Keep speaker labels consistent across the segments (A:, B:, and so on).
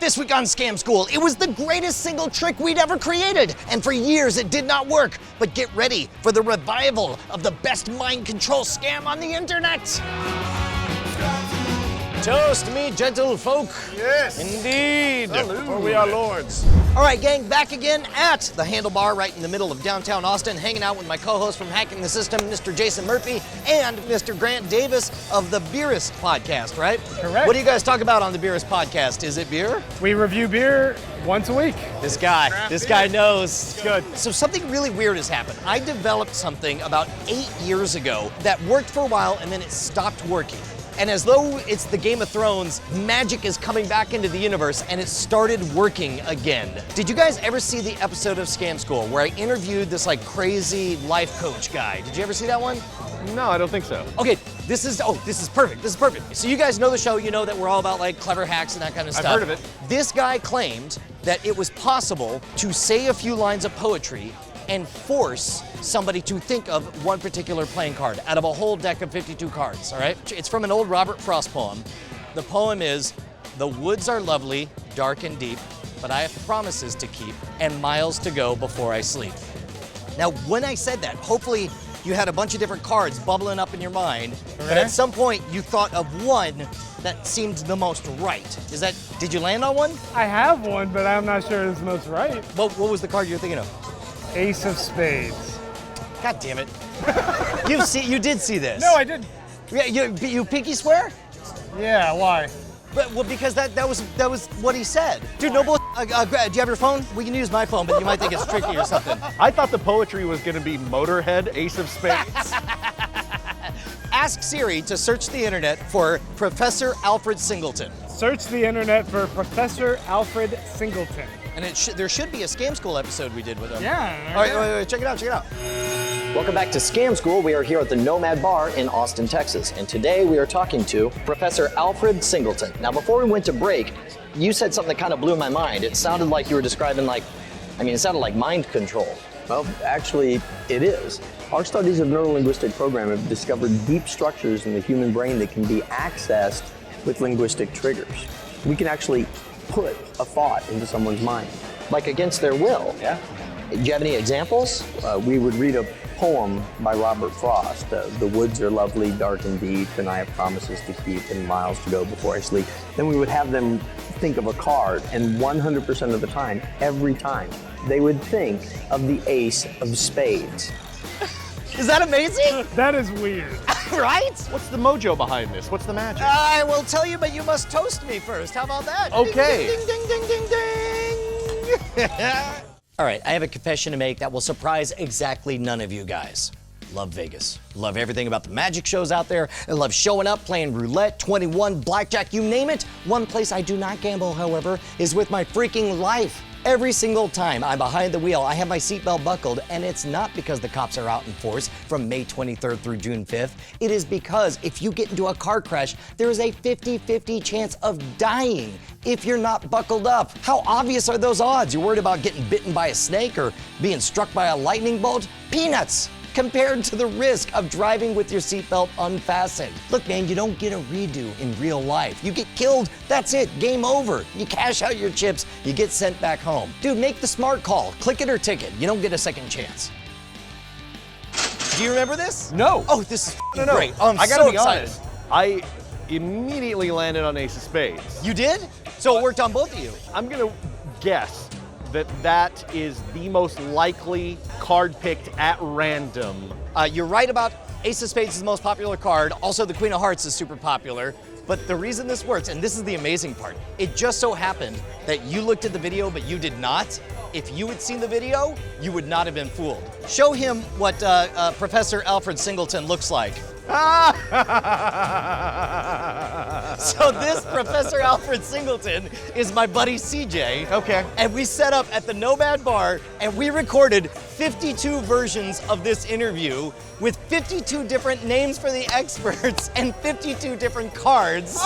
A: This week on Scam School, it was the greatest single trick we'd ever created, and for years it did not work. But get ready for the revival of the best mind control scam on the internet. Toast me, gentle folk.
B: Yes.
A: Indeed.
B: Salud.
A: For we are lords. All right, gang, back again at the Handlebar right in the middle of downtown Austin, hanging out with my co-host from Hacking the System, Mr. Jason Murphy, and Mr. Grant Davis of the Beerist podcast, right?
C: Correct.
A: What do you guys talk about on the Beerist podcast? Is it beer?
C: We review beer once a week.
A: This guy knows. It's good. So something really weird has happened. I developed something about 8 years ago that worked for a while and then it stopped working. And as though it's the Game of Thrones, magic is coming back into the universe and it started working again. Did you guys ever see the episode of Scam School where I interviewed this like crazy life coach guy? Did you ever see that one?
B: No, I don't think so.
A: Okay, this is perfect. This is perfect. So you guys know the show, you know that we're all about like clever hacks and that kind of stuff.
B: I've heard of it.
A: This guy claimed that it was possible to say a few lines of poetry and force somebody to think of one particular playing card out of a whole deck of 52 cards, all right? It's from an old Robert Frost poem. The poem is, "The woods are lovely, dark and deep, but I have promises to keep and miles to go before I sleep." Now, when I said that, hopefully you had a bunch of different cards bubbling up in your mind, but at some point you thought of one that seemed the most right. Did you land on one?
C: I have one, but I'm not sure it's the most right.
A: What was the card you were thinking of?
C: Ace of Spades.
A: God damn it. You did see this.
C: No, I didn't.
A: Yeah, you pinky swear?
C: Yeah, why?
A: Well, because that was what he said. Dude, no bull. Do you have your phone? We can use my phone, but you might think it's tricky or something.
B: I thought the poetry was going to be Motorhead, Ace of Spades.
A: Ask Siri to search the internet for Professor Alfred Singleton.
C: Search the internet for Professor Alfred Singleton.
A: And there should be a Scam School episode we did with him.
C: Yeah.
A: All right, wait, check it out.
D: Welcome back to Scam School. We are here at the Nomad Bar in Austin, Texas. And today we are talking to Professor Alfred Singleton. Now, before we went to break, you said something that kind of blew my mind. It sounded like you were describing it sounded like mind control.
E: Well, actually, it is. Our studies of neurolinguistic programming have discovered deep structures in the human brain that can be accessed with linguistic triggers. We can actually put a thought into someone's mind.
D: Like against their will.
E: Yeah.
D: Do you have any examples?
E: We would read a poem by Robert Frost. The woods are lovely, dark and deep, and I have promises to keep and miles to go before I sleep. Then we would have them think of a card, and 100% of the time, every time, they would think of the Ace of Spades.
A: Is that amazing?
C: That is weird.
A: Right?
B: What's the mojo behind this? What's the magic?
A: I will tell you, but you must toast me first. How about that?
B: Okay.
A: Ding, ding, ding, ding, ding, ding. All right, I have a confession to make that will surprise exactly none of you guys. Love Vegas. Love everything about the magic shows out there. I love showing up, playing roulette, 21, blackjack, you name it. One place I do not gamble, however, is with my freaking life. Every single time I'm behind the wheel, I have my seatbelt buckled, and it's not because the cops are out in force from May 23rd through June 5th. It is because if you get into a car crash, there is a 50-50 chance of dying if you're not buckled up. How obvious are those odds? You're worried about getting bitten by a snake or being struck by a lightning bolt? Peanuts! Compared to the risk of driving with your seatbelt unfastened. Look, man, you don't get a redo in real life. You get killed, that's it, game over. You cash out your chips, you get sent back home. Dude, make the smart call, click it or ticket. You don't get a second chance. Do you remember this?
B: No.
A: Oh, this is
B: No.
A: great. Oh, I'm
B: I gotta
A: so
B: be
A: excited.
B: honest. I immediately landed on Ace of Spades.
A: You did? So it worked on both of you.
B: I'm gonna guess that is the most likely card picked at random.
A: You're right about Ace of Spades is the most popular card. Also, the Queen of Hearts is super popular. But the reason this works, and this is the amazing part, it just so happened that you looked at the video, but you did not. If you had seen the video, you would not have been fooled. Show him what Professor Alfred Singleton looks like. So this Professor Alfred Singleton is my buddy CJ.
B: Okay.
A: And we set up at the Nomad Bar and we recorded 52 versions of this interview with 52 different names for the experts and 52 different cards.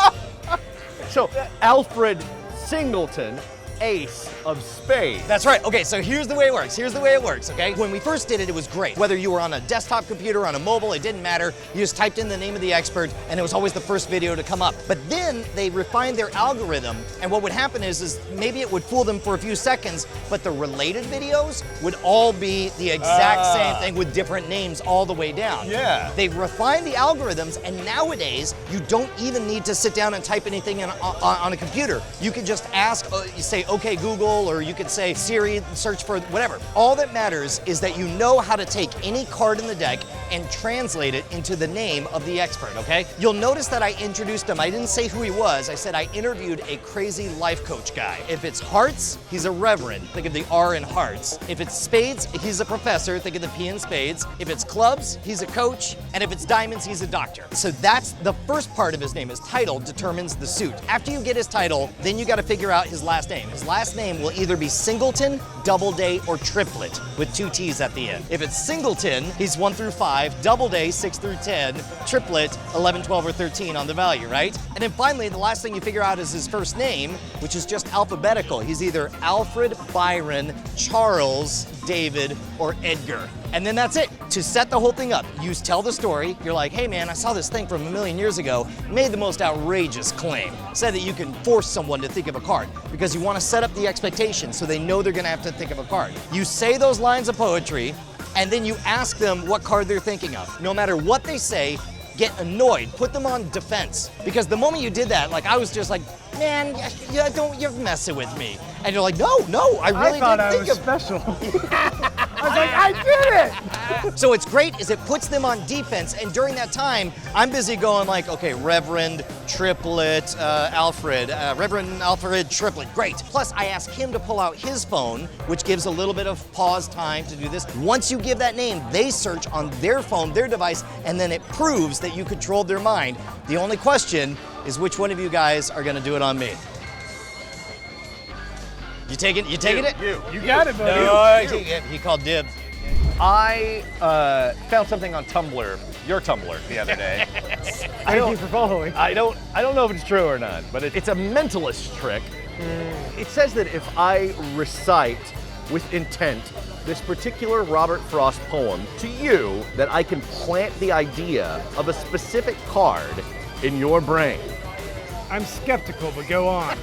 B: So Alfred Singleton ace of spades.
A: That's right. Okay, so here's the way it works. Okay? When we first did it, it was great. Whether you were on a desktop computer, on a mobile, it didn't matter. You just typed in the name of the expert, and it was always the first video to come up. But then they refined their algorithm, and what would happen is maybe it would fool them for a few seconds, but the related videos would all be the exact same thing with different names all the way down.
B: Yeah.
A: They refined the algorithms, and nowadays, you don't even need to sit down and type anything on a computer. You can just ask, you say, okay, Google, or you could say, Siri, search for whatever. All that matters is that you know how to take any card in the deck and translate it into the name of the expert, okay? You'll notice that I introduced him. I didn't say who he was. I said I interviewed a crazy life coach guy. If it's hearts, he's a reverend. Think of the R in hearts. If it's spades, he's a professor. Think of the P in spades. If it's clubs, he's a coach. And if it's diamonds, he's a doctor. So that's the first part of his name. His title determines the suit. After you get his title, then you got to figure out his last name. His last name will either be Singleton, Doubleday, or Triplet with 2 T's at the end. If it's Singleton, he's 1 through 5, Doubleday 6 through 10, Triplet 11, 12, or 13 on the value, right? And then finally, the last thing you figure out is his first name, which is just alphabetical. He's either Alfred, Byron, Charles, David, or Edgar. And then that's it. To set the whole thing up, you tell the story. You're like, hey man, I saw this thing from a million years ago, made the most outrageous claim. Said that you can force someone to think of a card because you want to set up the expectation so they know they're going to have to think of a card. You say those lines of poetry, and then you ask them what card they're thinking of. No matter what they say, get annoyed, put them on defense. Because the moment you did that, like I was just like, man, you're messing with me. And you're like, no, I really didn't think of
C: special. I was like, I did it!
A: So what's great is it puts them on defense, and during that time, I'm busy going like, okay, Reverend, Triplet, Alfred, Reverend Alfred, Triplet, great. Plus, I ask him to pull out his phone, which gives a little bit of pause time to do this. Once you give that name, they search on their phone, their device, and then it proves that you controlled their mind. The only question is which one of you guys are gonna do it on me? You taking it?
C: You got it, buddy.
A: No, he called dibs.
B: I found something on Tumblr, your Tumblr, the other day.
C: Thank you for following.
B: I don't know if it's true or not, but it's a mentalist trick. It says that if I recite with intent this particular Robert Frost poem to you, that I can plant the idea of a specific card in your brain.
C: I'm skeptical, but go on.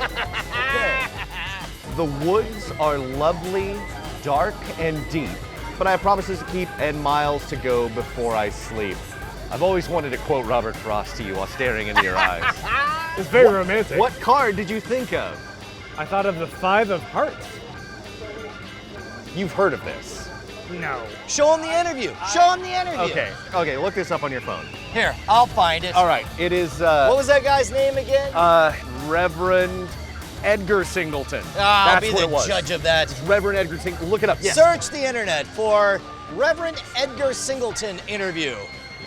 B: The woods are lovely, dark, and deep, but I have promises to keep and miles to go before I sleep. I've always wanted to quote Robert Frost to you while staring into your eyes.
C: It's very romantic.
B: What card did you think of?
C: I thought of the 5 of hearts.
B: You've heard of this.
C: No.
A: Show him the interview. Show him the interview.
B: Okay, look this up on your phone.
A: Here, I'll find it.
B: All right, it is,
A: What was that guy's name again?
B: Reverend Edgar Singleton.
A: I'll
B: That's
A: be
B: what
A: the
B: it was.
A: judge of that.
B: Reverend Edgar Singleton. Look it up. Yes.
A: Search the internet for Reverend Edgar Singleton interview.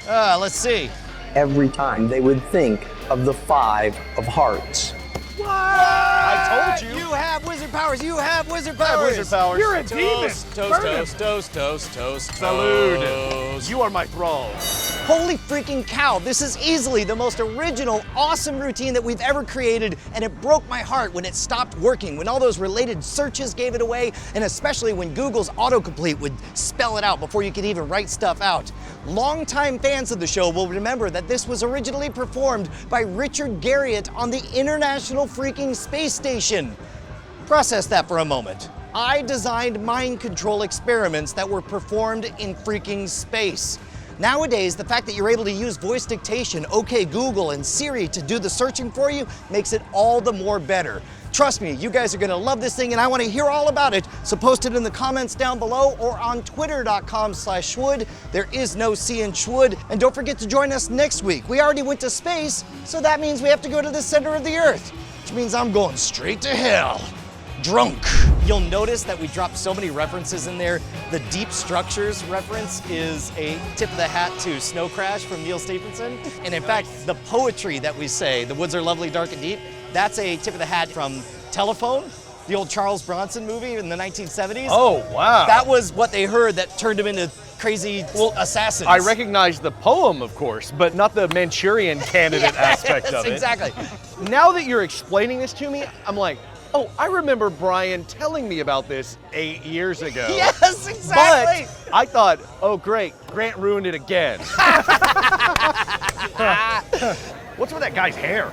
A: Let's see.
E: Every time they would think of the 5 of hearts.
B: I told you.
A: You have wizard powers. You have wizard powers.
B: Wizard powers.
C: You're a demon.
A: Toast.
B: Salud. You are my thrall.
A: Holy freaking cow, this is easily the most original, awesome routine that we've ever created, and it broke my heart when it stopped working, when all those related searches gave it away, and especially when Google's autocomplete would spell it out before you could even write stuff out. Longtime fans of the show will remember that this was originally performed by Richard Garriott on the International freaking Space Station. Process that for a moment. I designed mind control experiments that were performed in freaking space. Nowadays, the fact that you're able to use voice dictation, OK Google, and Siri to do the searching for you makes it all the more better. Trust me, you guys are gonna love this thing and I wanna hear all about it, so post it in the comments down below or on twitter.com/Schwood. There is no C in Schwood. And don't forget to join us next week. We already went to space, so that means we have to go to the center of the earth, which means I'm going straight to hell. Drunk. You'll notice that we dropped so many references in there. The deep structures reference is a tip of the hat to Snow Crash from Neil Stephenson. And in fact, the poetry that we say, the woods are lovely, dark and deep, that's a tip of the hat from Telephone, the old Charles Bronson movie in the 1970s.
B: Oh, wow.
A: That was what they heard that turned them into crazy assassins.
B: I recognize the poem, of course, but not the Manchurian candidate aspect of it.
A: Exactly.
B: Now that you're explaining this to me, I'm like, Oh, I remember Brian telling me about this 8 years ago.
A: Yes, exactly.
B: But I thought, oh great, Grant ruined it again. What's with that guy's hair?